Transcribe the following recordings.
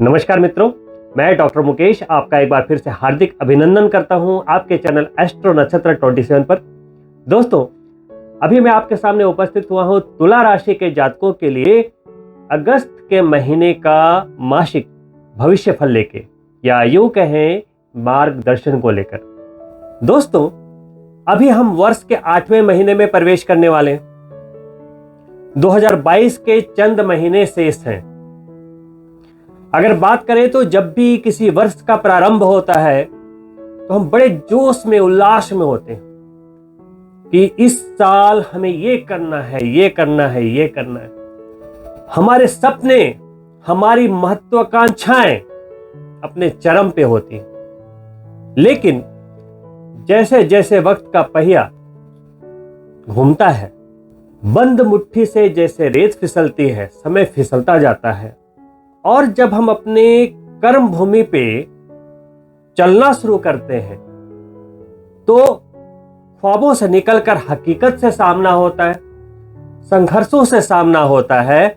नमस्कार मित्रों, मैं डॉक्टर मुकेश आपका एक बार फिर से हार्दिक अभिनंदन करता हूं आपके चैनल एस्ट्रो नक्षत्र 27 पर। दोस्तों, अभी मैं आपके सामने उपस्थित हुआ हूं तुला राशि के जातकों के लिए अगस्त के महीने का मासिक भविष्य फल लेके, या यूं कहें मार्गदर्शन को लेकर। दोस्तों, अभी हम वर्ष के 8वें महीने में प्रवेश करने वाले हैं। 2022 के चंद महीने शेष हैं। अगर बात करें तो जब भी किसी वर्ष का प्रारंभ होता है तो हम बड़े जोश में, उल्लास में होते हैं कि इस साल हमें ये करना है, ये करना है, ये करना है। हमारे सपने, हमारी महत्वाकांक्षाएं अपने चरम पे होती हैं। लेकिन जैसे जैसे वक्त का पहिया घूमता है, बंद मुट्ठी से जैसे रेत फिसलती है, समय फिसलता जाता है। और जब हम अपने कर्म भूमि पे चलना शुरू करते हैं तो ख्वाबों से निकलकर हकीकत से सामना होता है, संघर्षों से सामना होता है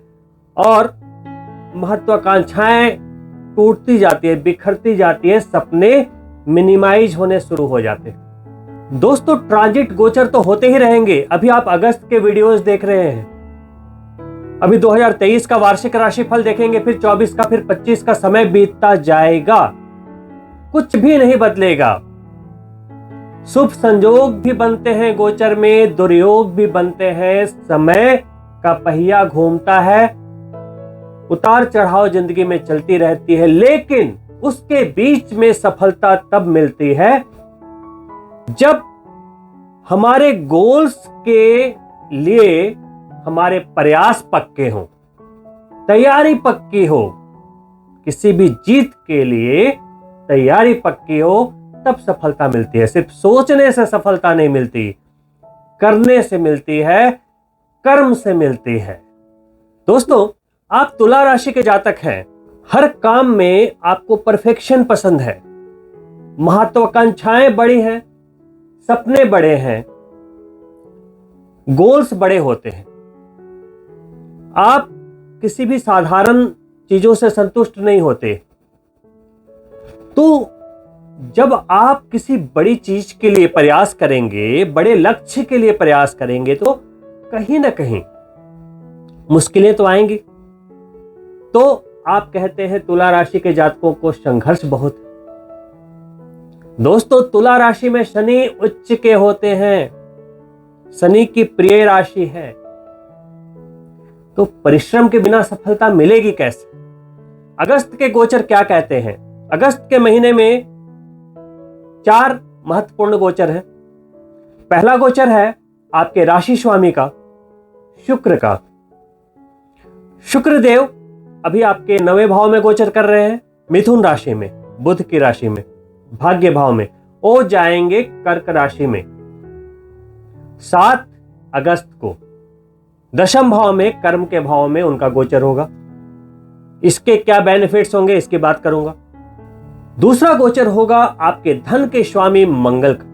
और महत्वाकांक्षाएं टूटती जाती है, बिखरती जाती है, सपने मिनिमाइज होने शुरू हो जाते हैं। दोस्तों, ट्रांजिट गोचर तो होते ही रहेंगे। अभी आप अगस्त के वीडियोस देख रहे हैं, अभी 2023 का वार्षिक राशिफल देखेंगे, फिर 24 का, फिर 25 का। समय बीतता जाएगा, कुछ भी नहीं बदलेगा। शुभ संयोग भी बनते हैं गोचर में, दुर्योग भी बनते हैं। समय का पहिया घूमता है, उतार चढ़ाव जिंदगी में चलती रहती है, लेकिन उसके बीच में सफलता तब मिलती है जब हमारे गोल्स के लिए हमारे प्रयास पक्के हों, तैयारी पक्की हो। किसी भी जीत के लिए तैयारी पक्की हो तब सफलता मिलती है। सिर्फ सोचने से सफलता नहीं मिलती, करने से मिलती है, कर्म से मिलती है। दोस्तों, आप तुला राशि के जातक हैं। हर काम में आपको परफेक्शन पसंद है, महत्वाकांक्षाएं बड़ी हैं, सपने बड़े हैं, गोल्स बड़े होते हैं। आप किसी भी साधारण चीजों से संतुष्ट नहीं होते। तो जब आप किसी बड़ी चीज के लिए प्रयास करेंगे, बड़े लक्ष्य के लिए प्रयास करेंगे, तो कहीं ना कहीं मुश्किलें तो आएंगी। तो आप कहते हैं तुला राशि के जातकों को संघर्ष बहुत है। दोस्तों, तुला राशि में शनि उच्च के होते हैं, शनि की प्रिय राशि है, तो परिश्रम के बिना सफलता मिलेगी कैसे? अगस्त के गोचर क्या कहते हैं? अगस्त के महीने में 4 महत्वपूर्ण गोचर हैं। पहला गोचर है आपके राशि स्वामी का, शुक्र का। शुक्र देव अभी आपके 9वें भाव में गोचर कर रहे हैं, मिथुन राशि में, बुध की राशि में, भाग्य भाव में। वो जाएंगे कर्क राशि में 7 अगस्त को। दशम भाव में, कर्म के भाव में उनका गोचर होगा। इसके क्या बेनिफिट्स होंगे, इसकी बात करूंगा। दूसरा गोचर होगा आपके धन के स्वामी मंगल का,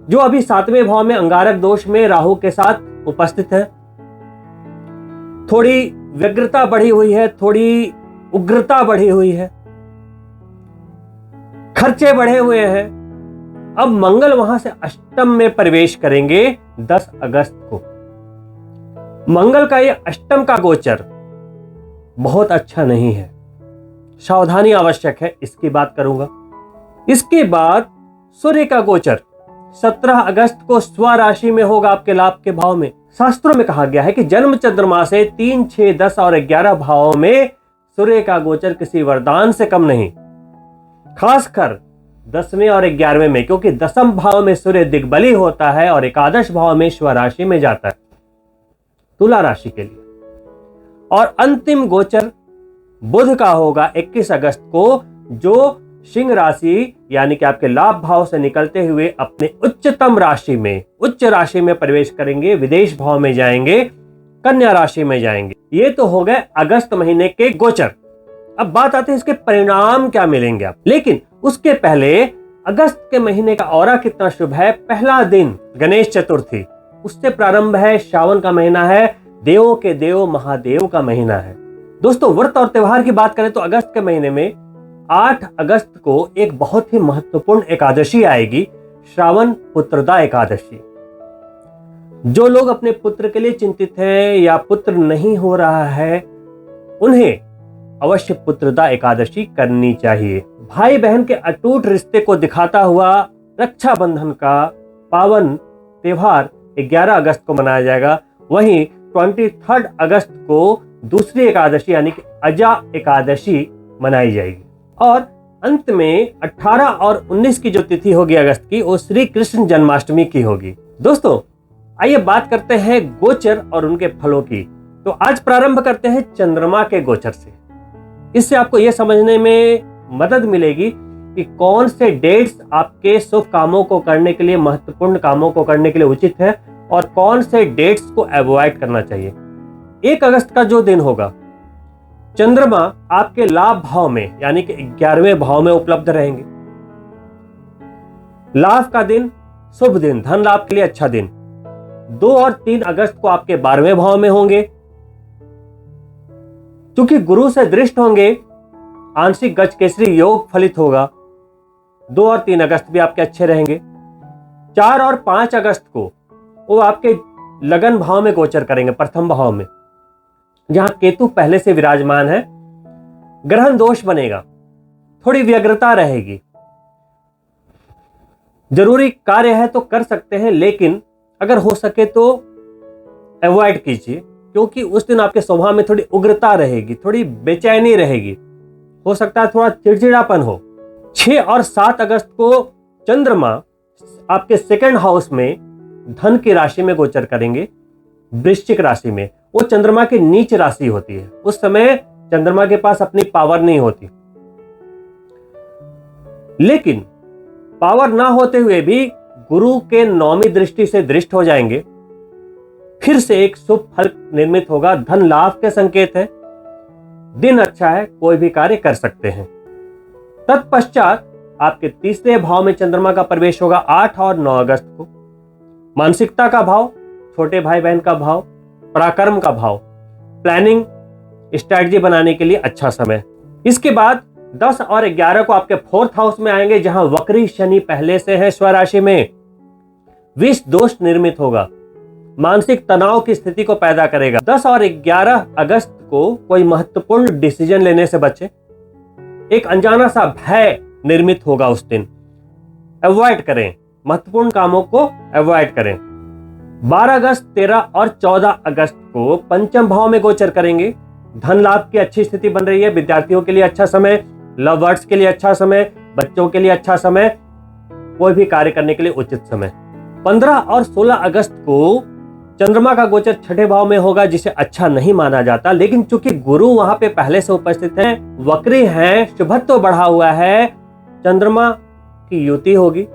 जो अभी 7वें भाव में अंगारक दोष में राहु के साथ उपस्थित है। थोड़ी व्यग्रता बढ़ी हुई है, थोड़ी उग्रता बढ़ी हुई है, खर्चे बढ़े हुए हैं। अब मंगल वहां से अष्टम में प्रवेश करेंगे 10 अगस्त को। मंगल का ये अष्टम का गोचर बहुत अच्छा नहीं है, सावधानी आवश्यक है, इसकी बात करूंगा। इसके बाद सूर्य का गोचर 17 अगस्त को स्वराशि में होगा, आपके लाभ के भाव में। शास्त्रों में कहा गया है कि जन्म चंद्रमा से 3, 6, 10 और 11 भावों में सूर्य का गोचर किसी वरदान से कम नहीं, खासकर 10वें और 11वें में, क्योंकि 10म भाव में सूर्य दिग्बली होता है और एकादश भाव में स्वराशि में जाता है तुला राशि के लिए। और अंतिम गोचर बुध का होगा 21 अगस्त को, जो सिंह राशि यानी कि आपके लाभ भाव से निकलते हुए अपने उच्चतम राशि में, उच्च राशि में प्रवेश करेंगे, विदेश भाव में जाएंगे, कन्या राशि में जाएंगे। ये तो हो गए अगस्त महीने के गोचर। अब बात आती है इसके परिणाम क्या मिलेंगे आप। लेकिन उसके पहले अगस्त के महीने का औरा कितना शुभ है। पहला दिन गणेश चतुर्थी, उससे प्रारंभ है। श्रावण का महीना है, देवों के देव महादेव का महीना है। दोस्तों, व्रत और त्योहार की बात करें तो अगस्त के महीने में 8 अगस्त को एक बहुत ही महत्वपूर्ण एकादशी आएगी, श्रावण पुत्रदा एकादशी। जो लोग अपने पुत्र के लिए चिंतित हैं या पुत्र नहीं हो रहा है, उन्हें अवश्य पुत्रदा एकादशी करनी चाहिए। भाई बहन के अटूट रिश्ते को दिखाता हुआ रक्षाबंधन का पावन त्योहार 11 अगस्त को मनाया जाएगा। वहीं 23 अगस्त को दूसरी एकादशी यानी कि अजा एकादशी मनाई जाएगी। और अंत में 18 और 19 की जो तिथि होगी अगस्त की, वो श्री कृष्ण जन्माष्टमी की होगी। दोस्तों, आइए बात करते हैं गोचर और उनके फलों की। तो आज प्रारंभ करते हैं चंद्रमा के गोचर से। इससे आपको यह समझने में मदद मिलेगी कि कौन से डेट्स आपके शुभ कामों को करने के लिए, महत्वपूर्ण कामों को करने के लिए उचित है और कौन से डेट्स को अवॉइड करना चाहिए। 1 अगस्त का जो दिन होगा, चंद्रमा आपके लाभ भाव में यानी कि 11वें भाव में उपलब्ध रहेंगे। लाभ का दिन, शुभ दिन, धन लाभ के लिए अच्छा दिन। 2 और 3 अगस्त को आपके 12वें भाव में होंगे। चूंकि गुरु से दृष्ट होंगे, आंशिक गजकेसरी योग फलित होगा। 2 और 3 अगस्त भी आपके अच्छे रहेंगे। 4 और 5 अगस्त को वो आपके लगन भाव में गोचर करेंगे, प्रथम भाव में, जहां केतु पहले से विराजमान है। ग्रहण दोष बनेगा, थोड़ी व्यग्रता रहेगी। जरूरी कार्य है तो कर सकते हैं, लेकिन अगर हो सके तो अवॉइड कीजिए, क्योंकि उस दिन आपके स्वभाव में थोड़ी उग्रता रहेगी, थोड़ी बेचैनी रहेगी, हो सकता है थोड़ा चिड़चिड़ापन हो। 6 और 7 अगस्त को चंद्रमा आपके सेकंड हाउस में धन की राशि में गोचर करेंगे, वृश्चिक राशि में। वो चंद्रमा की नीच राशि होती है, उस समय चंद्रमा के पास अपनी पावर नहीं होती। लेकिन पावर ना होते हुए भी गुरु के 9वीं दृष्टि से दृष्ट हो जाएंगे। फिर से एक शुभ फल निर्मित होगा, धन लाभ के संकेत है। दिन अच्छा है, कोई भी कार्य कर सकते हैं। तत्पश्चात आपके 3रे भाव में चंद्रमा का प्रवेश होगा 8 और 9 अगस्त को। मानसिकता का भाव, छोटे भाई बहन का भाव, पराक्रम का भाव, प्लानिंग, स्ट्रैटेजी बनाने के लिए अच्छा समय। इसके बाद 10 और 11 को आपके 4th हाउस में आएंगे, जहां वक्री शनि पहले से है स्वराशि में। विष दोष निर्मित होगा, मानसिक तनाव की स्थिति को पैदा करेगा। 10 और 11 अगस्त को कोई महत्वपूर्ण डिसीजन लेने से बचे। एक अनजाना सा भय निर्मित होगा उस दिन, अवॉइड करें, महत्वपूर्ण कामों को अवॉइड करें। 12 अगस्त, 13 और 14 अगस्त को पंचम भाव में गोचर करेंगे। धन लाभ की अच्छी स्थिति बन रही है, विद्यार्थियों के लिए अच्छा समय, लवर्स के लिए अच्छा समय, बच्चों के लिए अच्छा समय, कोई भी कार्य करने के लिए उचित समय। 15 और 16 अगस्त को चंद्रमा का गोचर 6ठे भाव में होगा, जिसे अच्छा नहीं माना जाता। लेकिन चूंकि गुरु वहां पे पहले से उपस्थित हैं, वक्री हैं, शुभत्व बढ़ा हुआ है, चंद्रमा की युति होगी,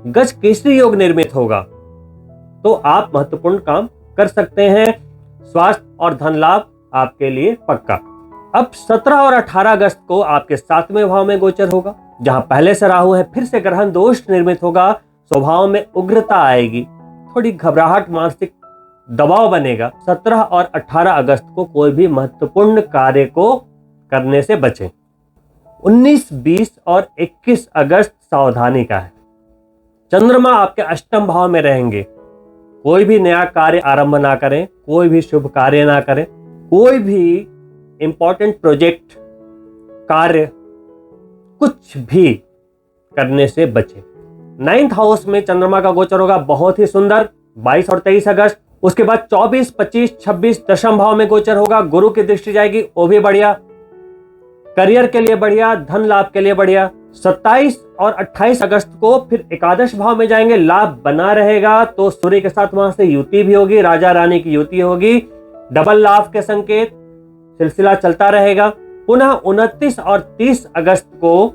गज केसरी योग निर्मित होगा, तो आप महत्वपूर्ण काम कर सकते हैं। स्वास्थ्य और धन लाभ आपके लिए पक्का। अब 17 और 18 अगस्त को आपके 7वें भाव में गोचर होगा, जहां पहले से राहु है। फिर से ग्रहण दोष निर्मित होगा, स्वभाव में उग्रता आएगी, थोड़ी घबराहट, मानसिक दबाव बनेगा। 17 और 18 अगस्त को कोई भी महत्वपूर्ण कार्य को करने से बचें। 19, 20 और 21 अगस्त सावधानी का है। चंद्रमा आपके 8म भाव में रहेंगे। कोई भी नया कार्य आरंभ ना करें, कोई भी शुभ कार्य ना करें, कोई भी इंपॉर्टेंट प्रोजेक्ट, कार्य, कुछ भी करने से बचें। 9th हाउस में चंद्रमा का गोचर होगा, बहुत ही सुंदर, 22 और 23 अगस्त। उसके बाद 24, 25, 26 दशम भाव में गोचर होगा, गुरु की दृष्टि जाएगी, वो भी बढ़िया, करियर के लिए बढ़िया, धन लाभ के लिए बढ़िया। 27 और 28 अगस्त को फिर एकादश भाव में जाएंगे, लाभ बना रहेगा, तो सूर्य के साथ वहां से युति भी होगी, राजा रानी की युति होगी, डबल लाभ के संकेत, सिलसिला चलता रहेगा। पुनः 29 और 30 अगस्त को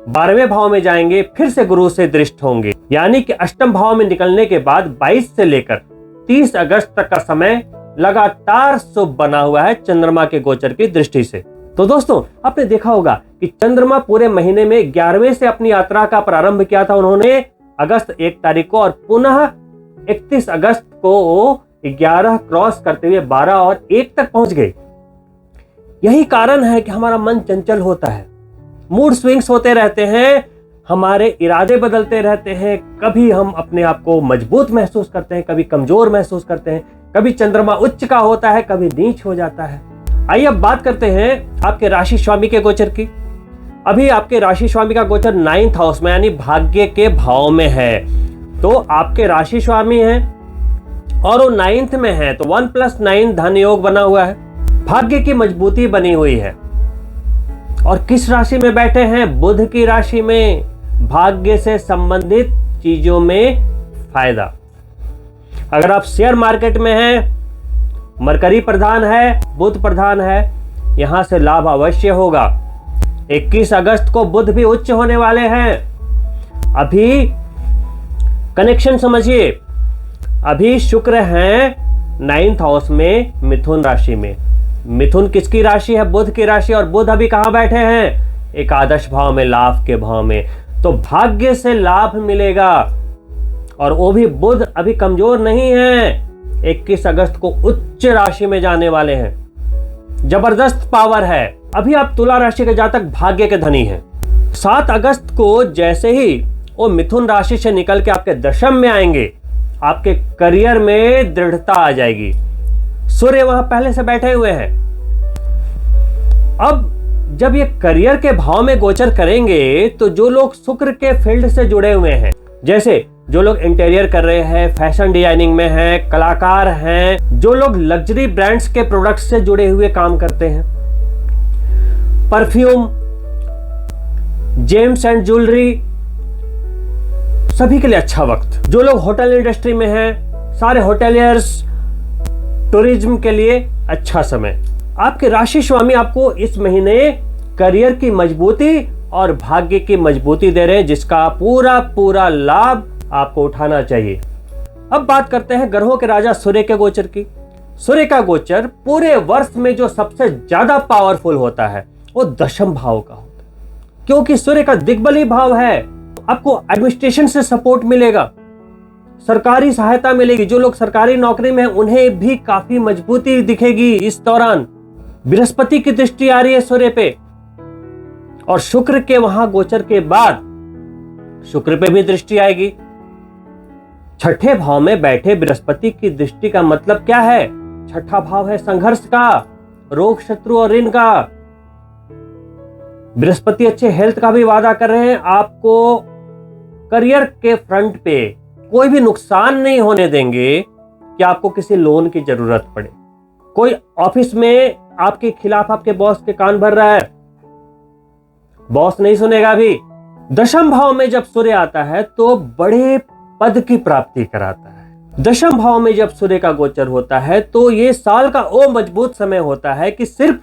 12वें भाव में जाएंगे, फिर से गुरु से दृष्ट होंगे, यानी कि 8म भाव में निकलने के बाद 22 से लेकर 30 अगस्त तक का समय लगातार शुभ बना हुआ है चंद्रमा के गोचर की दृष्टि से। तो दोस्तों, आपने देखा होगा कि चंद्रमा पूरे महीने में 11वें से अपनी यात्रा का प्रारंभ किया था उन्होंने अगस्त 1 तारीख को, और पुनः 31 अगस्त को 11 क्रॉस करते हुए 12 और 1 तक पहुंच गए। यही कारण है कि हमारा मन चंचल होता है, मूड स्विंग्स होते रहते हैं, हमारे इरादे बदलते रहते हैं। कभी हम अपने आप को मजबूत महसूस करते हैं, कभी कमजोर महसूस करते हैं, कभी चंद्रमा उच्च का होता है, कभी नीच हो जाता है। आइए अब बात करते हैं आपके राशि स्वामी के गोचर की। अभी आपके राशि स्वामी का गोचर 9th हाउस में यानी भाग्य के भाव में है। तो आपके राशि स्वामी हैं और वो 9th में है, तो 1+9 धन योग बना हुआ है, भाग्य की मजबूती बनी हुई है। और किस राशि में बैठे हैं? बुध की राशि में। भाग्य से संबंधित चीजों में फायदा। अगर आप शेयर मार्केट में हैं, मरकरी प्रधान है, बुध प्रधान है, यहां से लाभ अवश्य होगा। 21 अगस्त को बुध भी उच्च होने वाले हैं। अभी कनेक्शन समझिए, अभी शुक्र हैं 9th हाउस में मिथुन राशि में। मिथुन किसकी राशि है? बुध की राशि। और बुध अभी कहां बैठे हैं? एकादश भाव में, लाभ के भाव में। तो भाग्य से लाभ मिलेगा। और वो भी बुध अभी कमजोर नहीं है, 21 अगस्त को उच्च राशि में जाने वाले हैं। जबरदस्त पावर है। अभी आप तुला राशि के जातक भाग्य के धनी हैं। 7 अगस्त को जैसे ही वो मिथुन राशि से निकल के आपके दशम में आएंगे, आपके करियर में दृढ़ता आ जाएगी। सूर्य वहां पहले से बैठे हुए हैं। अब जब ये करियर के भाव में गोचर करेंगे, तो जो लोग शुक्र के फील्ड से जुड़े हुए हैं, जैसे जो लोग इंटीरियर कर रहे हैं, फैशन डिजाइनिंग में हैं, कलाकार हैं, जो लोग लग्जरी ब्रांड्स के प्रोडक्ट्स से जुड़े हुए काम करते हैं, परफ्यूम, जेम्स एंड ज्वेलरी, सभी के लिए अच्छा वक्त। जो लोग होटल इंडस्ट्री में हैं, सारे होटेलियर्स, टूरिज्म के लिए अच्छा समय। आपके राशि स्वामी आपको इस महीने करियर की मजबूती और भाग्य की मजबूती दे रहे हैं, जिसका पूरा पूरा लाभ आपको उठाना चाहिए। अब बात करते हैं ग्रहों के राजा सूर्य के गोचर की। सूर्य का गोचर पूरे वर्ष में जो सबसे ज्यादा पावरफुल होता है वो दशम भाव का होता है, क्योंकि सूर्य का दिग्बली भाव है। आपको एडमिनिस्ट्रेशन से सपोर्ट मिलेगा, सरकारी सहायता मिलेगी। जो लोग सरकारी नौकरी में हैं उन्हें भी काफी मजबूती दिखेगी इस दौरान। बृहस्पति की दृष्टि आ रही है सूर्य पे, और शुक्र के वहां गोचर के बाद शुक्र पे भी दृष्टि आएगी। छठे भाव में बैठे बृहस्पति की दृष्टि का मतलब क्या है? छठा भाव है संघर्ष का, रोग, शत्रु और ऋण का। बृहस्पति अच्छे हेल्थ का भी वादा कर रहे हैं। आपको करियर के फ्रंट पे कोई भी नुकसान नहीं होने देंगे कि आपको किसी लोन की जरूरत पड़े। कोई ऑफिस में आपके खिलाफ आपके बॉस के कान भर रहा है, बॉस नहीं सुनेगा। अभी दशम भाव में जब सूर्य आता है तो बड़े पद की प्राप्ति कराता है। दशम भाव में जब सूर्य का गोचर होता है तो ये साल का वो मजबूत समय होता है कि सिर्फ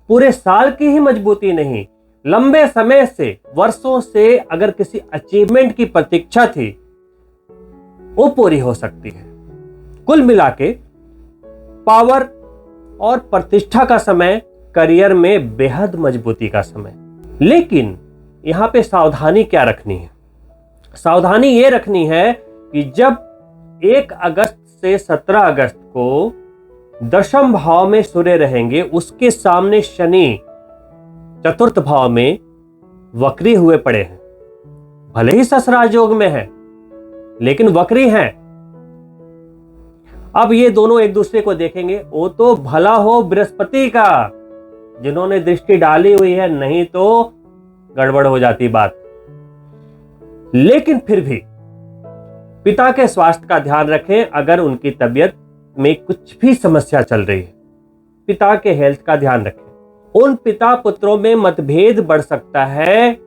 पूरे साल की ही मजबूती नहीं, लंबे समय से, वर्षों से अगर किसी अचीवमेंट की प्रतीक्षा थी वो पूरी हो सकती है। कुल मिलाके पावर और प्रतिष्ठा का समय, करियर में बेहद मजबूती का समय। लेकिन यहां पे सावधानी क्या रखनी है? सावधानी ये रखनी है कि जब 1 अगस्त से 17 अगस्त को दशम भाव में सूर्य रहेंगे, उसके सामने शनि चतुर्थ भाव में वक्री हुए पड़े हैं। भले ही ससराज योग में है लेकिन वक्री हैं। अब ये दोनों एक दूसरे को देखेंगे। वो तो भला हो बृहस्पति का जिन्होंने दृष्टि डाली हुई है, नहीं तो गड़बड़ हो जाती बात। लेकिन फिर भी पिता के स्वास्थ्य का ध्यान रखें। अगर उनकी तबीयत में कुछ भी समस्या चल रही है, पिता के हेल्थ का ध्यान रखें। उन पिता पुत्रों में मतभेद बढ़ सकता है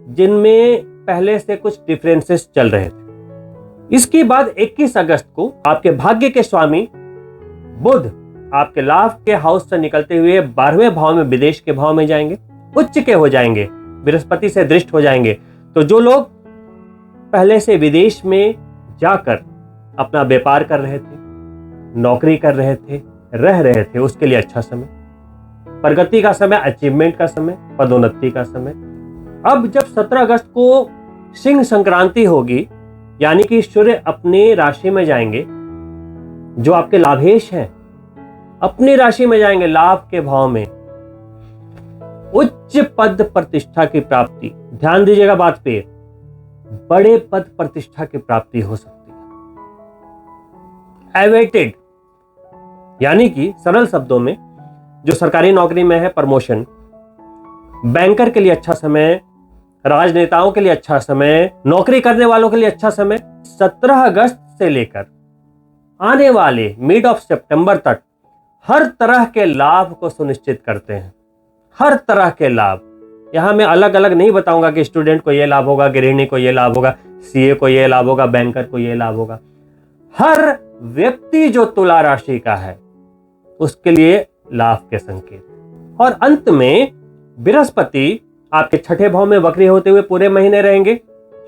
जिनमें पहले से कुछ डिफरेंसेस चल रहे थे। इसके बाद 21 अगस्त को आपके भाग्य के स्वामी बुध आपके लाभ के हाउस से निकलते हुए 12वें भाव में, विदेश के भाव में जाएंगे, उच्च के हो जाएंगे, बृहस्पति से दृष्ट हो जाएंगे। तो जो लोग पहले से विदेश में जाकर अपना व्यापार कर रहे थे, नौकरी कर रहे थे, रह रहे थे, उसके लिए अच्छा समय, प्रगति का समय, अचीवमेंट का समय, पदोन्नति का समय। अब जब 17 अगस्त को सिंह संक्रांति होगी, यानी कि सूर्य अपनी राशि में जाएंगे, जो आपके लाभेश हैं अपनी राशि में जाएंगे, लाभ के भाव में। उच्च पद प्रतिष्ठा की प्राप्ति, ध्यान दीजिएगा बात पे, बड़े पद प्रतिष्ठा की प्राप्ति हो सकती है। एवेटेड यानी कि सरल शब्दों में जो सरकारी नौकरी में है प्रमोशन, बैंकर के लिए अच्छा समय, राजनेताओं के लिए अच्छा समय, नौकरी करने वालों के लिए अच्छा समय 17 अगस्त से लेकर आने वाले मिड ऑफ सितंबर तक हर तरह के लाभ को सुनिश्चित करते हैं। हर तरह के लाभ, यहां मैं अलग अलग नहीं बताऊंगा कि स्टूडेंट को यह लाभ होगा, गृहिणी को यह लाभ होगा, सीए को यह लाभ होगा, बैंकर को यह लाभ होगा। हर व्यक्ति जो तुला राशि का है उसके लिए लाभ के संकेत। और अंत में बृहस्पति आपके छठे भाव में वक्री होते हुए पूरे महीने रहेंगे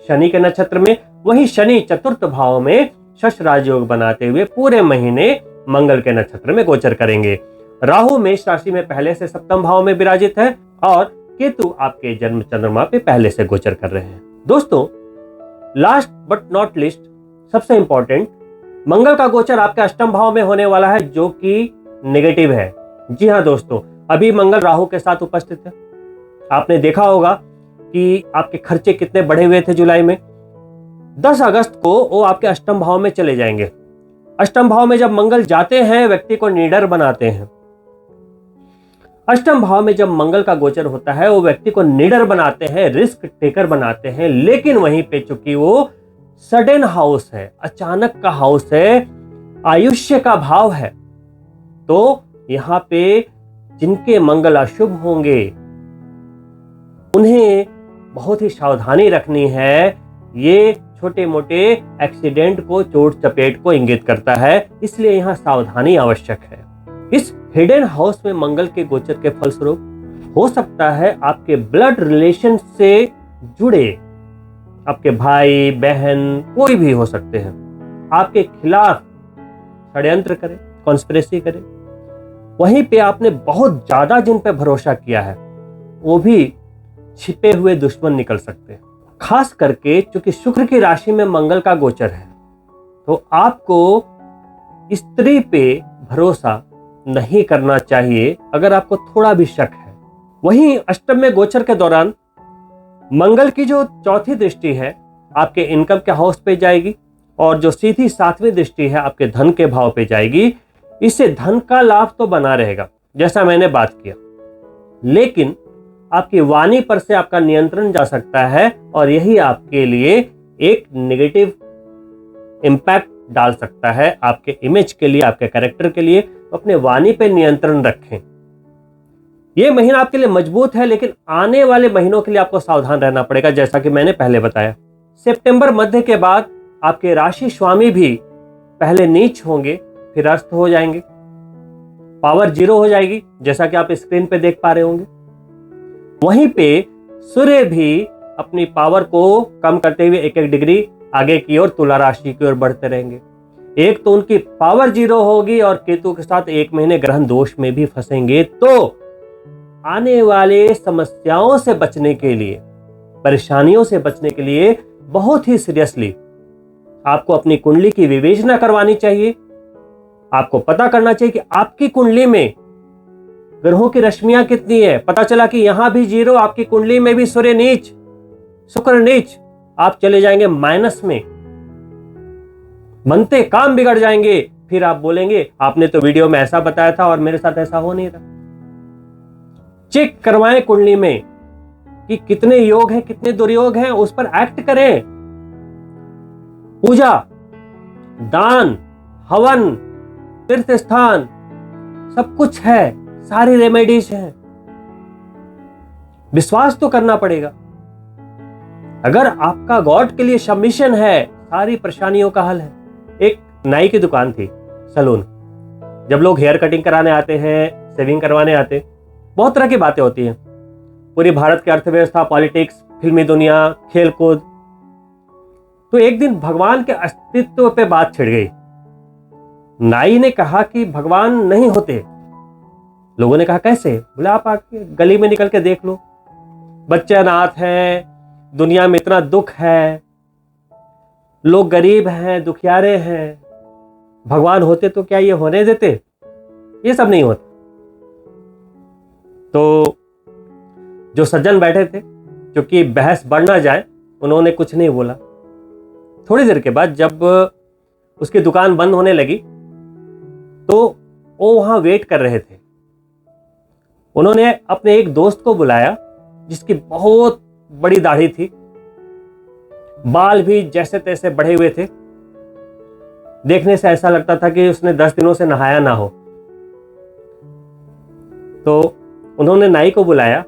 शनि के नक्षत्र में। वहीं शनि चतुर्थ भाव में शश राजयोग बनाते हुए पूरे महीने मंगल के नक्षत्र में गोचर करेंगे। राहु मेष राशि में पहले से सप्तम भाव में विराजित है और केतु आपके जन्म चंद्रमा पे पहले से गोचर कर रहे हैं। दोस्तों, लास्ट बट नॉट लिस्ट, सबसे इंपॉर्टेंट, मंगल का गोचर आपके अष्टम भाव में होने वाला है जो कि नेगेटिव है। जी हाँ दोस्तों, अभी मंगल राहु के साथ उपस्थित है। आपने देखा होगा कि आपके खर्चे कितने बढ़े हुए थे जुलाई में। 10 अगस्त को वो आपके अष्टम भाव में चले जाएंगे। अष्टम भाव में जब मंगल जाते हैं व्यक्ति को निडर बनाते हैं। अष्टम भाव में जब मंगल का गोचर होता है वो व्यक्ति को निडर बनाते हैं, रिस्क टेकर बनाते हैं। लेकिन वहीं पे चूंकि वो सडन हाउस है, अचानक का हाउस है, आयुष्य का भाव है, तो यहां पे जिनके मंगल अशुभ होंगे उन्हें बहुत ही सावधानी रखनी है। ये छोटे मोटे एक्सीडेंट को, चोट चपेट को इंगित करता है, इसलिए यहां सावधानी आवश्यक है। इस हिडन हाउस में मंगल के गोचर के फलस्वरूप हो सकता है आपके ब्लड रिलेशन से जुड़े आपके भाई बहन कोई भी हो सकते हैं आपके खिलाफ षड्यंत्र करे, कॉन्स्पिरेसी करे। वहीं पे आपने बहुत ज्यादा जिन पे भरोसा किया है वो भी छिपे हुए दुश्मन निकल सकते हैं। खास करके चूंकि शुक्र की राशि में मंगल का गोचर है तो आपको स्त्री पे भरोसा नहीं करना चाहिए अगर आपको थोड़ा भी शक है। वहीं अष्टम में गोचर के दौरान मंगल की जो चौथी दृष्टि है आपके इनकम के हाउस पे जाएगी और जो सीधी सातवीं दृष्टि है आपके धन के भाव पे जाएगी। इससे धन का लाभ तो बना रहेगा जैसा मैंने बात किया, लेकिन आपकी वाणी पर से आपका नियंत्रण जा सकता है और यही आपके लिए एक नेगेटिव इंपैक्ट डाल सकता है आपके इमेज के लिए, आपके कैरेक्टर के लिए। तो अपने वाणी पे नियंत्रण रखें। यह महीना आपके लिए मजबूत है, लेकिन आने वाले महीनों के लिए आपको सावधान रहना पड़ेगा जैसा कि मैंने पहले बताया। सितंबर मध्य के बाद आपके राशि स्वामी भी पहले नीच होंगे फिर अस्त हो जाएंगे, पावर 0 हो जाएगी जैसा कि आप स्क्रीन पे देख पा रहे होंगे। वहीं पे सूर्य भी अपनी पावर को कम करते हुए 1-1 डिग्री आगे की ओर तुला राशि की ओर बढ़ते रहेंगे। एक तो उनकी पावर 0 होगी और केतु के साथ 1 महीने ग्रहण दोष में भी फंसेंगे। तो आने वाले समस्याओं से बचने के लिए, परेशानियों से बचने के लिए बहुत ही सीरियसली आपको अपनी कुंडली की विवेचना करवानी चाहिए। आपको पता करना चाहिए कि आपकी कुंडली में ग्रहों की रश्मियां कितनी है। पता चला कि यहां भी 0, आपकी कुंडली में भी सूर्य नीच, शुक्र नीच, आप चले जाएंगे माइनस में, बनते काम बिगड़ जाएंगे। फिर आप बोलेंगे आपने तो वीडियो में ऐसा बताया था और मेरे साथ ऐसा हो नहीं रहा। चेक करवाएं कुंडली में कि कितने योग हैं, कितने दुर्योग हैं, उस पर एक्ट करें। पूजा, दान, हवन, तीर्थ स्थान सब कुछ है, सारी रेमेडीज हैं। विश्वास तो करना पड़ेगा। अगर आपका गॉड के लिए सबमिशन है, सारी परेशानियों का हल है। एक नाई की दुकान थी, सलून। जब लोग हेयर कटिंग कराने आते हैं, शेविंग करवाने आते हैं, बहुत तरह की बातें होती हैं। पूरी भारत की अर्थव्यवस्था, पॉलिटिक्स, फिल्मी दुनिया, खेलकूद। तो एक दिन भगवान के अस्तित्व पे बात छिड़ गई। नाई ने कहा कि भगवान नहीं होते। लोगों ने कहा कैसे? बोले आप आके गली में निकल के देख लो, बच्चे अनाथ हैं, दुनिया में इतना दुख है, लोग गरीब हैं, दुखियारे हैं, भगवान होते तो क्या ये होने देते? ये सब नहीं होता। तो जो सज्जन बैठे थे, क्योंकि बहस बढ़ ना जाए, उन्होंने कुछ नहीं बोला। थोड़ी देर के बाद जब उसकी दुकान बंद होने लगी तो वो वहां वेट कर रहे थे। उन्होंने अपने एक दोस्त को बुलाया जिसकी बहुत बड़ी दाढ़ी थी, बाल भी जैसे तैसे बढ़े हुए थे, देखने से ऐसा लगता था कि उसने 10 दिनों से नहाया ना हो। तो उन्होंने नाई को बुलाया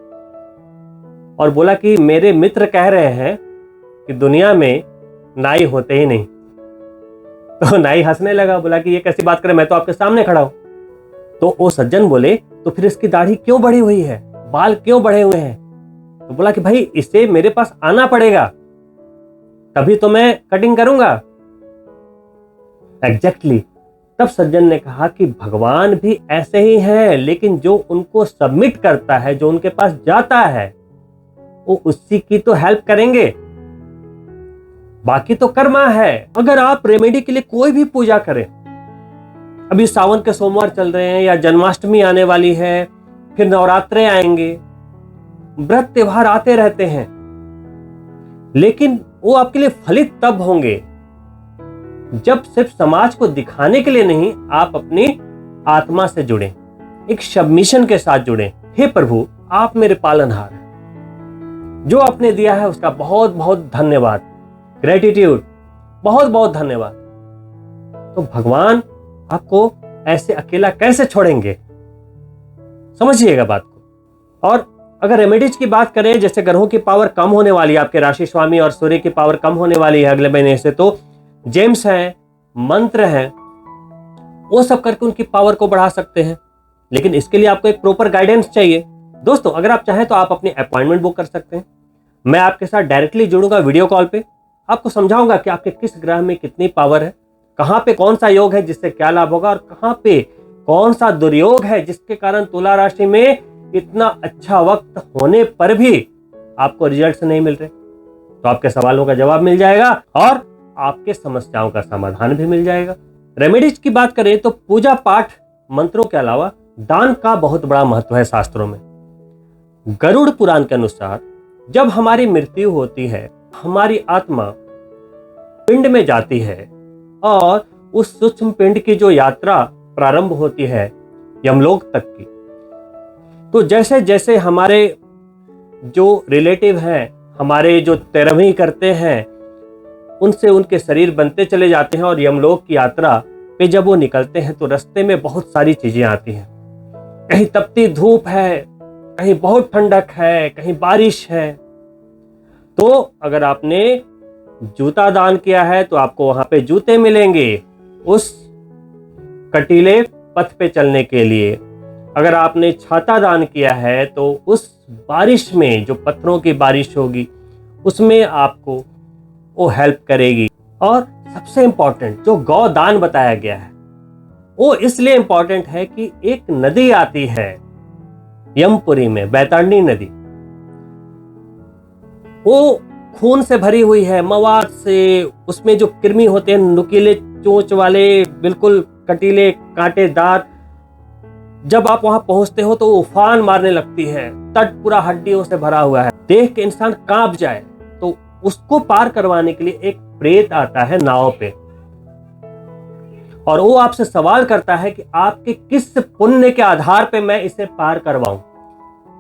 और बोला कि मेरे मित्र कह रहे हैं कि दुनिया में नाई होते ही नहीं। तो नाई हंसने लगा, बोला कि ये कैसी बात करें, मैं तो आपके सामने खड़ा हूं। तो वो सज्जन बोले, तो फिर इसकी दाढ़ी क्यों बढ़ी हुई है, बाल क्यों बढ़े हुए हैं? तो बोला कि भाई इसे मेरे पास आना पड़ेगा, तभी तो मैं कटिंग करूंगा। एग्जैक्टली। तब सज्जन ने कहा कि भगवान भी ऐसे ही हैं, लेकिन जो उनको सबमिट करता है, जो उनके पास जाता है, वो उसी की तो हेल्प करेंगे, बाकी तो कर्मा है। अगर आप रेमेडी के लिए कोई भी पूजा करें, अभी सावन के सोमवार चल रहे हैं या जन्माष्टमी आने वाली है, फिर नवरात्रे आएंगे, व्रत त्योहार आते रहते हैं, लेकिन वो आपके लिए फलित तब होंगे जब सिर्फ समाज को दिखाने के लिए नहीं, आप अपनी आत्मा से जुड़ें, एक सबमिशन के साथ जुड़ें। हे प्रभु, आप मेरे पालनहार हैं, जो आपने दिया है उसका बहुत बहुत धन्यवाद, ग्रेटिट्यूड, बहुत बहुत धन्यवाद। तो भगवान आपको ऐसे अकेला कैसे छोड़ेंगे? समझिएगा बात को। और अगर रेमेडीज की बात करें, जैसे ग्रहों की पावर कम होने वाली है, आपके राशि स्वामी और सूर्य की पावर कम होने वाली है अगले महीने से, तो जेम्स हैं, मंत्र हैं, वो सब करके उनकी पावर को बढ़ा सकते हैं। लेकिन इसके लिए आपको एक प्रॉपर गाइडेंस चाहिए। दोस्तों, अगर आप चाहें तो आप अपनी अपॉइंटमेंट बुक कर सकते हैं। मैं आपके साथ डायरेक्टली जुड़ूंगा वीडियो कॉल पे, आपको समझाऊंगा कि आपके किस ग्रह में कितनी पावर है, कहां पे कौन सा योग है जिससे क्या लाभ होगा, और कहां पे कौन सा दुर्योग है जिसके कारण तुला राशि में इतना अच्छा वक्त होने पर भी आपको रिजल्ट्स नहीं मिल रहे। तो आपके सवालों का जवाब मिल जाएगा और आपके समस्याओं का समाधान भी मिल जाएगा। रेमेडीज की बात करें तो पूजा पाठ मंत्रों के अलावा दान का बहुत बड़ा महत्व है शास्त्रों में। गरुड़ पुराण के अनुसार जब हमारी मृत्यु होती है, हमारी आत्मा पिंड में जाती है और उस सूक्ष्म पिंड की जो यात्रा प्रारंभ होती है यमलोक तक की, तो जैसे जैसे हमारे जो रिलेटिव हैं, हमारे जो तेरहवीं करते हैं, उनसे उनके शरीर बनते चले जाते हैं और यमलोक की यात्रा पे जब वो निकलते हैं तो रास्ते में बहुत सारी चीजें आती हैं। कहीं तपती धूप है, कहीं बहुत ठंडक है, कहीं बारिश है। तो अगर आपने जूता दान किया है तो आपको वहां पे जूते मिलेंगे उस कटीले पथ पे चलने के लिए। अगर आपने छाता दान किया है तो उस बारिश में, जो पत्थरों की बारिश होगी, उसमें आपको वो हेल्प करेगी। और सबसे इंपॉर्टेंट जो गौ दान बताया गया है, वो इसलिए इंपॉर्टेंट है कि एक नदी आती है यमपुरी में, बैतरणी नदी, वो खून से भरी हुई है, मवाद से। उसमें जो कृमि होते हैं, नुकीले चोंच वाले, बिल्कुल कटीले कांटेदार, जब आप वहां पहुंचते हो तो उफान मारने लगती है, तट पूरा हड्डियों से भरा हुआ है, देख के इंसान कांप जाए। तो उसको पार करवाने के लिए एक प्रेत आता है नाव पे, और वो आपसे सवाल करता है कि आपके किस पुण्य के आधार पे मैं इसे पार करवाऊं।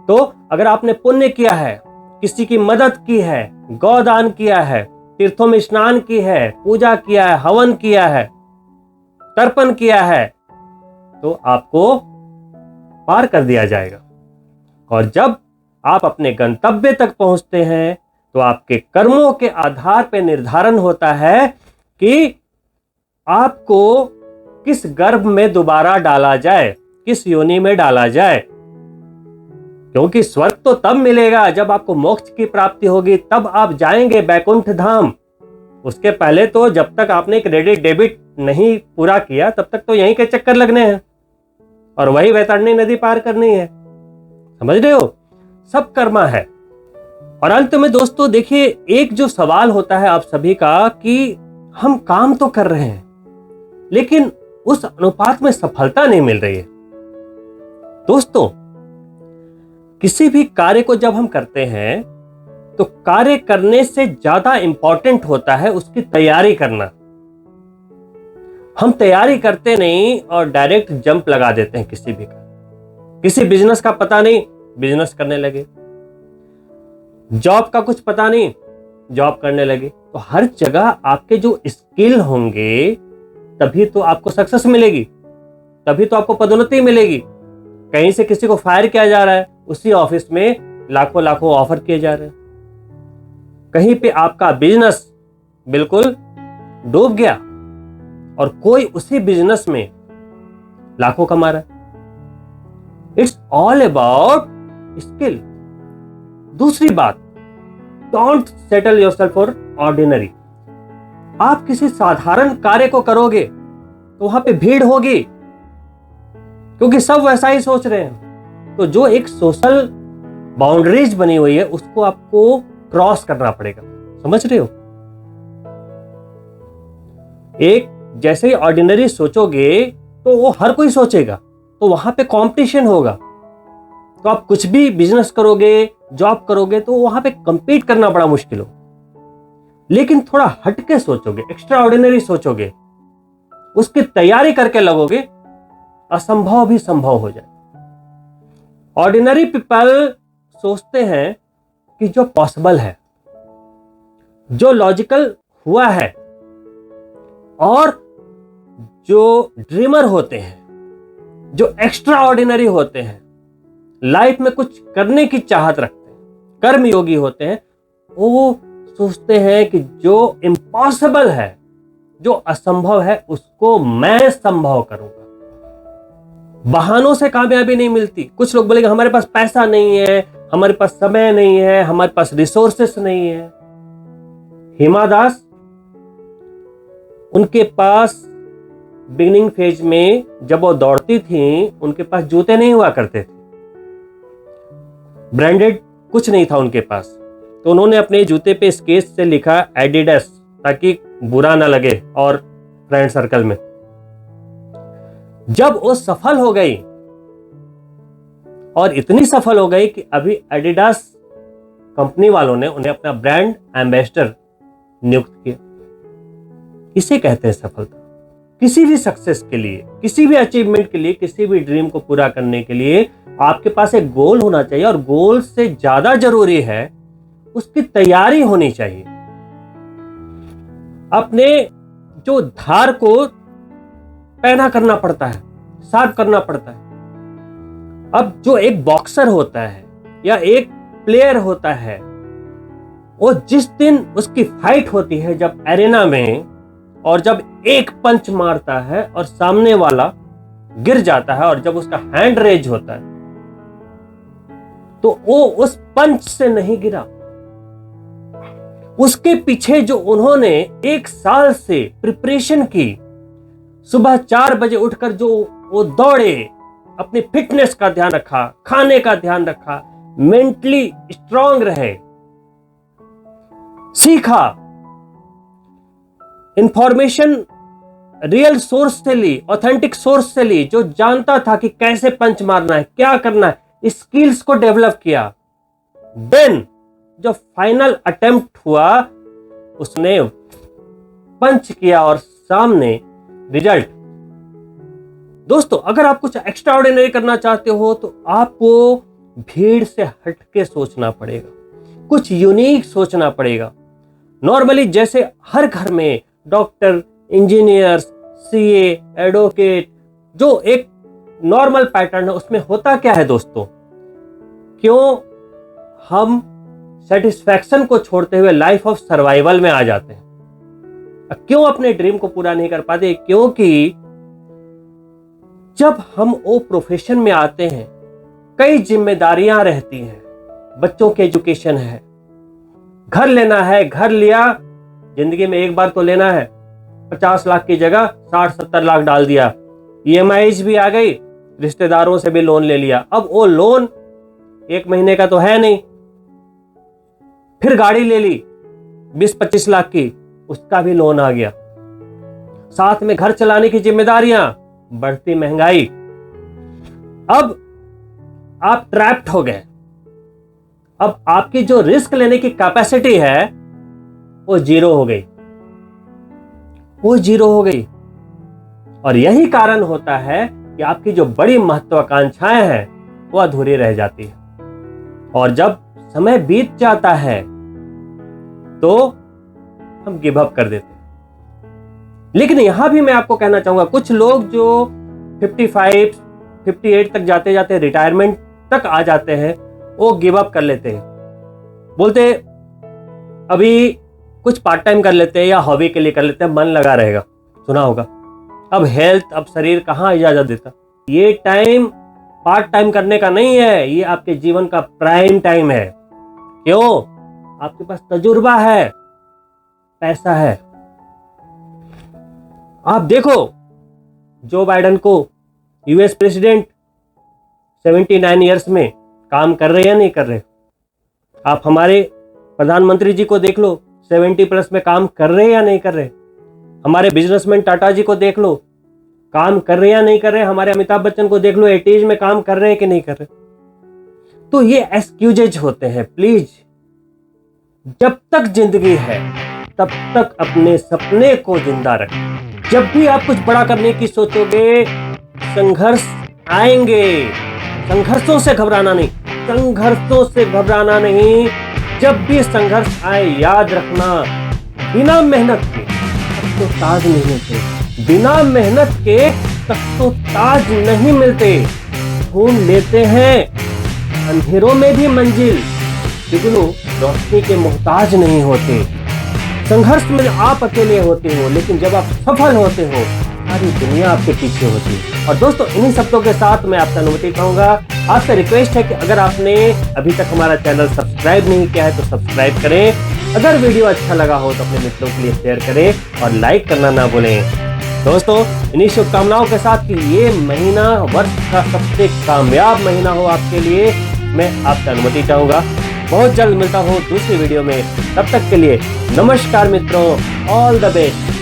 तो अगर आपने पुण्य किया है, किसी की मदद की है, गौदान किया है, तीर्थों में स्नान की है, पूजा किया है, हवन किया है, तर्पण किया है, तो आपको पार कर दिया जाएगा। और जब आप अपने गंतव्य तक पहुंचते हैं तो आपके कर्मों के आधार पर निर्धारण होता है कि आपको किस गर्भ में दोबारा डाला जाए, किस योनि में डाला जाए। क्योंकि स्वर्ग तो तब मिलेगा जब आपको मोक्ष की प्राप्ति होगी, तब आप जाएंगे बैकुंठ धाम। उसके पहले तो जब तक आपने क्रेडिट डेबिट नहीं पूरा किया, तब तक तो यहीं के चक्कर लगने हैं और वही वैतरणी नदी पार करनी है। समझ रहे हो? सब कर्मा है। और अंत में दोस्तों देखिए, एक जो सवाल होता है आप सभी का कि हम काम तो कर रहे हैं लेकिन उस अनुपात में सफलता नहीं मिल रही है। दोस्तों, किसी भी कार्य को जब हम करते हैं तो कार्य करने से ज्यादा इंपॉर्टेंट होता है उसकी तैयारी करना। हम तैयारी करते नहीं और डायरेक्ट जंप लगा देते हैं किसी भी का। किसी बिजनेस का पता नहीं, बिजनेस करने लगे। जॉब का कुछ पता नहीं, जॉब करने लगे। तो हर जगह आपके जो स्किल होंगे तभी तो आपको सक्सेस मिलेगी, तभी तो आपको पदोन्नति मिलेगी। कहीं से किसी को फायर किया जा रहा है, उसी ऑफिस में लाखों लाखों ऑफर किए जा रहे हैं। कहीं पे आपका बिजनेस बिल्कुल डूब गया और कोई उसी बिजनेस में लाखों कमा रहा है। It's all about skill. दूसरी बात, don't settle yourself for ordinary. आप किसी साधारण कार्य को करोगे तो वहां पे भीड़ होगी, क्योंकि सब वैसा ही सोच रहे हैं। तो जो एक सोशल बाउंड्रीज बनी हुई है उसको आपको क्रॉस करना पड़ेगा। समझ रहे हो? एक जैसे ही ऑर्डिनरी सोचोगे तो वो हर कोई सोचेगा, तो वहां पे कंपटीशन होगा। तो आप कुछ भी बिजनेस करोगे, जॉब करोगे, तो वहां पे कंपीट करना बड़ा मुश्किल हो। लेकिन थोड़ा हटके सोचोगे, एक्स्ट्रा ऑर्डिनरी सोचोगे, उसकी तैयारी करके लगोगे, असंभव भी संभव हो जाए। ऑर्डिनरी पीपल सोचते हैं कि जो पॉसिबल है, जो लॉजिकल हुआ है, और जो ड्रीमर होते हैं, जो एक्स्ट्रा ऑर्डिनरी होते हैं, लाइफ में कुछ करने की चाहत रखते हैं, कर्मयोगी होते हैं, वो सोचते हैं कि जो इम्पॉसिबल है, जो असंभव है, उसको मैं संभव करूंगा। बहानों से कामयाबी नहीं मिलती। कुछ लोग बोलेंगे हमारे पास पैसा नहीं है, हमारे पास समय नहीं है, हमारे पास रिसोर्सेस नहीं है। हिमा दास, उनके पास बिगिनिंग फेज में जब वो दौड़ती थी, उनके पास जूते नहीं हुआ करते थे, ब्रांडेड कुछ नहीं था उनके पास। तो उन्होंने अपने जूते पे स्केच से लिखा एडिडास, ताकि बुरा ना लगे और फ्रेंड सर्कल में। जब वो सफल हो गई, और इतनी सफल हो गई कि अभी एडिडास कंपनी वालों ने उन्हें अपना ब्रांड एम्बेसडर नियुक्त किया। इसे कहते हैं सफलता। किसी भी सक्सेस के लिए, किसी भी अचीवमेंट के लिए, किसी भी ड्रीम को पूरा करने के लिए आपके पास एक गोल होना चाहिए, और गोल से ज्यादा जरूरी है उसकी तैयारी होनी चाहिए। अपने जो धार को पैना करना पड़ता है, साफ करना पड़ता है। अब जो एक बॉक्सर होता है या एक प्लेयर होता है, वो जिस दिन उसकी फाइट होती है जब एरेना में, और जब एक पंच मारता है और सामने वाला गिर जाता है, और जब उसका हैंड रेज होता है, तो वो उस पंच से नहीं गिरा। उसके पीछे जो उन्होंने 1 साल से प्रिपरेशन की, सुबह 4 बजे उठकर जो वो दौड़े, अपनी फिटनेस का ध्यान रखा, खाने का ध्यान रखा, मेंटली स्ट्रांग रहे, सीखा, इंफॉर्मेशन रियल सोर्स से ली, ऑथेंटिक सोर्स से ली, जो जानता था कि कैसे पंच मारना है, क्या करना है, स्किल्स को डेवलप किया। देन जो फाइनल अटेम्प्ट हुआ, उसने पंच किया और सामने रिजल्ट। दोस्तों, अगर आप कुछ एक्स्ट्रा ऑर्डिनरी करना चाहते हो तो आपको भीड़ से हटके सोचना पड़ेगा, कुछ यूनिक सोचना पड़ेगा। नॉर्मली जैसे हर घर में डॉक्टर, इंजीनियर्स, सीए, एडवोकेट, जो एक नॉर्मल पैटर्न है, उसमें होता क्या है दोस्तों? क्यों हम सेटिस्फैक्शन को छोड़ते हुए लाइफ ऑफ सर्वाइवल में आ जाते हैं? क्यों अपने ड्रीम को पूरा नहीं कर पाते? क्योंकि जब हम वो प्रोफेशन में आते हैं, कई जिम्मेदारियां रहती हैं। बच्चों की एजुकेशन है, घर लेना है, घर लिया, जिंदगी में एक बार तो लेना है, 50 लाख की जगह 60-70 लाख डाल दिया, ईएमआईज भी आ गई, रिश्तेदारों से भी लोन ले लिया। अब वो लोन 1 महीने का तो है नहीं, फिर गाड़ी ले ली 20-25 लाख की, उसका भी लोन आ गया, साथ में घर चलाने की जिम्मेदारियां, बढ़ती महंगाई। अब आप ट्रैप्ड हो गए, अब आपकी जो रिस्क लेने की कैपेसिटी है वो जीरो हो गई, वो जीरो हो गई। और यही कारण होता है कि आपकी जो बड़ी महत्वाकांक्षाएं हैं वो अधूरी रह जाती है। और जब समय बीत जाता है तो हम गिव अप कर देते हैं। लेकिन यहां भी मैं आपको कहना चाहूंगा, कुछ लोग जो 55, 58 तक जाते जाते रिटायरमेंट तक आ जाते हैं, वो गिव अप कर लेते हैं। बोलते अभी कुछ पार्ट टाइम कर लेते हैं या हॉबी के लिए कर लेते हैं, मन लगा रहेगा, सुना होगा। अब हेल्थ, अब शरीर कहाँ इजाजत देता। ये टाइम पार्ट टाइम करने का नहीं है, ये आपके जीवन का प्राइम टाइम है। क्यों? आपके पास तजुर्बा है, पैसा है। आप देखो जो बाइडेन को यूएस प्रेसिडेंट 79 इयर्स में काम कर रहे या नहीं कर रहे। आप हमारे प्रधानमंत्री जी को देख लो, 70 प्लस में काम कर रहे या नहीं कर रहे। हमारे बिजनेसमैन टाटा जी को देख लो, काम कर रहे या नहीं कर रहे। हमारे अमिताभ बच्चन को देख लो, 80 में काम कर रहे हैं कि नहीं कर रहे। तो ये एक्सक्यूजेज होते हैं। प्लीज, जब तक जिंदगी है तब तक अपने सपने को जिंदा रखें। जब भी आप कुछ बड़ा करने की सोचोगे, संघर्ष आएंगे। संघर्षों से घबराना नहीं, संघर्षों से घबराना नहीं। जब भी संघर्ष आए, याद रखना, बिना मेहनत के तक तो ताज नहीं मिलते, बिना मेहनत के तक तो ताज नहीं मिलते। ढूंढ लेते हैं अंधेरों में भी मंजिल, बिगड़ो रोशनी के मोहताज नहीं होते। संघर्ष में आप अकेले होते हो, लेकिन जब आप सफल होते हो सारी दुनिया आपके पीछे होती है। और दोस्तों, इन्हीं शब्दों के साथ मैं आपसे अनुमति चाहूंगा। आपसे रिक्वेस्ट है कि अगर आपने अभी तक हमारा चैनल सब्सक्राइब नहीं किया है तो सब्सक्राइब करें। अगर वीडियो अच्छा लगा हो तो अपने मित्रों के लिए शेयर करें और लाइक करना ना भूलें। दोस्तों, इन्हीं शुभकामनाओं के साथ कि ये महीना वर्ष का सबसे कामयाब महीना हो आपके लिए, मैं आपसे अनुमति चाहूंगा। बहुत जल्द मिलता हूँ दूसरी वीडियो में। तब तक के लिए नमस्कार मित्रों, ऑल द बेस्ट।